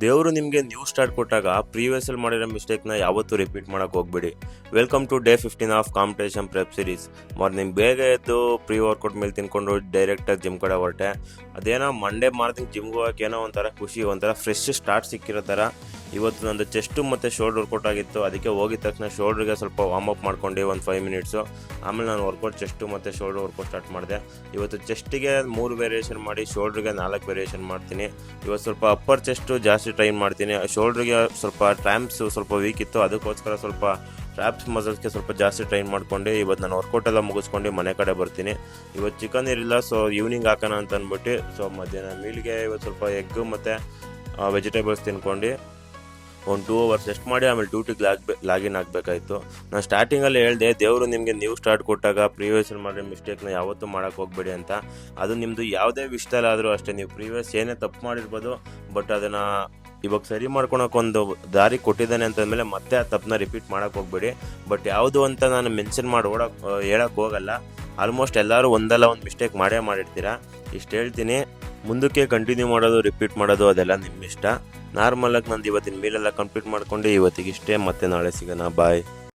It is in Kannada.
ದೇವರು ನಿಮಗೆ ನ್ಯೂ ಸ್ಟಾರ್ಟ್ ಕೊಟ್ಟಾಗ ಪ್ರೀವಿಯಸ್ಸಲ್ಲಿ ಮಾಡಿರೋ ಮಿಸ್ಟೇಕ್ನ ಯಾವತ್ತೂ ರಿಪೀಟ್ ಮಾಡೋಕೆ ಹೋಗ್ಬೇಡಿ. Welcome to day 15 of competition prep series. Morning ಬೇಗ ಎದ್ದು ಪ್ರೀ ವರ್ಕೌಟ್ ಮೇಲೆ ತಿನ್ಕೊಂಡು ಡೈರೆಕ್ಟಾಗಿ ಜಿಮ್ ಕಡೆ ಹೊರಟೆ. ಅದೇನೋ ಮಂಡೇ ಮಾರ್ನಿಂಗ್ ಜಿಮ್ಗೆ ಹೋಗೋಕೆ ಏನೋ ಒಂಥರ ಖುಷಿ, ಒಂಥರ ಫ್ರೆಶ್ ಸ್ಟಾರ್ಟ್ ಸಿಕ್ಕಿರೋ ಥರ. ಇವತ್ತು ನಂದು ಚೆಸ್ಟು ಮತ್ತು ಶೋಲ್ಡರ್ ವರ್ಕೌಟ್ ಆಗಿತ್ತು. ಅದಕ್ಕೆ ಹೋಗಿದ ತಕ್ಷಣ ಶೋಲ್ಡ್ರಿಗೆ ಸ್ವಲ್ಪ ವಾರ್ಮ್ ಅಪ್ ಮಾಡ್ಕೊಂಡು ಒಂದು 5 ಮಿನಿಟ್ಸು. ಆಮೇಲೆ ನಾನು ವರ್ಕೌಟ್ ಚೆಸ್ಟು ಮತ್ತು ಶೋಲ್ಡರ್ ವರ್ಕೌಟ್ ಸ್ಟಾರ್ಟ್ ಮಾಡಿದೆ. ಇವತ್ತು ಚೆಸ್ಟಿಗೆ 3 ವೇರಿಯೇಷನ್ ಮಾಡಿ, ಶೋಲ್ಡ್ರಿಗೆ 4 ವೇರಿಯೇಷನ್ ಮಾಡ್ತೀನಿ. ಇವತ್ತು ಸ್ವಲ್ಪ ಅಪ್ಪರ್ ಚೆಸ್ಟು ಜಾಸ್ತಿ ಟ್ರೈನ್ ಮಾಡ್ತೀನಿ. ಶೋಲ್ಡ್ರಿಗೆ ಸ್ವಲ್ಪ ಟ್ರ್ಯಾಮ್ಸ್ ಸ್ವಲ್ಪ ವೀಕ್ ಇತ್ತು, ಅದಕ್ಕೋಸ್ಕರ ಸ್ವಲ್ಪ ಟ್ರ್ಯಾಪ್ಸ್ ಮಸಲ್ಸ್ಗೆ ಸ್ವಲ್ಪ ಜಾಸ್ತಿ ಟ್ರೈನ್ ಮಾಡ್ಕೊಂಡು ಇವತ್ತು ನಾನು ವರ್ಕೌಟ್ ಎಲ್ಲ ಮುಗಿಸ್ಕೊಂಡು ಮನೆ ಕಡೆ ಬರ್ತೀನಿ. ಇವತ್ತು ಚಿಕನ್ ಇರಲಿಲ್ಲ, ಸೊ ಈವ್ನಿಂಗ್ ಹಾಕೋಣ ಅಂತ ಅಂದ್ಬಿಟ್ಟು ಸೊ ಮಧ್ಯಾಹ್ನ ಮೀಲ್ಗೆ ಇವತ್ತು ಸ್ವಲ್ಪ ಎಗ್ ಮತ್ತು ವೆಜಿಟೇಬಲ್ಸ್ ತಿನ್ಕೊಂಡು ಒಂದು 2 ಅವರ್ಸ್ ರೆಸ್ಟ್ ಮಾಡಿ ಆಮೇಲೆ ಡ್ಯೂಟಿಗೆ ಲಾಗಿನ್ ಆಗಬೇಕಾಯಿತು. ನಾನು ಸ್ಟಾರ್ಟಿಂಗಲ್ಲಿ ಹೇಳಿದೆ, ದೇವರು ನಿಮಗೆ ನ್ಯೂ ಸ್ಟಾರ್ಟ್ ಕೊಟ್ಟಾಗ ಪ್ರೀವಿಯಸ್ಸಲ್ಲಿ ಮಾಡಿರೋ ಮಿಸ್ಟೇಕ್ನ ಯಾವತ್ತೂ ಮಾಡೋಕ್ಕೆ ಹೋಗಬೇಡಿ ಅಂತ. ಅದು ನಿಮ್ಮದು ಯಾವುದೇ ವಿಷಯದಲ್ಲಾದರೂ ಅಷ್ಟೇ, ನೀವು ಪ್ರೀವಿಯಸ್ ಏನೇ ತಪ್ಪು ಮಾಡಿರ್ಬೋದು, ಬಟ್ ಅದನ್ನು ಇವಾಗ ಸರಿ ಮಾಡ್ಕೊಳಕ್ಕೊಂದು ದಾರಿ ಕೊಟ್ಟಿದ್ದಾನೆ ಅಂತಂದಮೇಲೆ ಮತ್ತೆ ಆ ತಪ್ಪನ್ನ ರಿಪೀಟ್ ಮಾಡೋಕ್ಕೆ ಹೋಗಬೇಡಿ. ಬಟ್ ಯಾವುದು ಅಂತ ನಾನು ಮೆನ್ಷನ್ ಮಾಡಿ ಹೇಳೋಕ್ಕೆ ಹೋಗಲ್ಲ. ಆಲ್ಮೋಸ್ಟ್ ಎಲ್ಲರೂ ಒಂದಲ್ಲ ಒಂದು ಮಿಸ್ಟೇಕ್ ಮಾಡಿರ್ತೀರ. ಇಷ್ಟು ಹೇಳ್ತೀನಿ, ಮುಂದಕ್ಕೆ ಕಂಟಿನ್ಯೂ ಮಾಡೋದು ರಿಪೀಟ್ ಮಾಡೋದು ಅದೆಲ್ಲ ನಿಮ್ಮ ಇಷ್ಟ. ನಾರ್ಮಲಾಗಿ ನಂದು ಇವತ್ತಿನ ಮೀಲೆಲ್ಲ ಕಂಪ್ಲೀಟ್ ಮಾಡ್ಕೊಂಡು ಇವತ್ತಿಗಿಷ್ಟೇ. ಮತ್ತೆ ನಾಳೆ ಸಿಗೋಣ. ಬಾಯ್.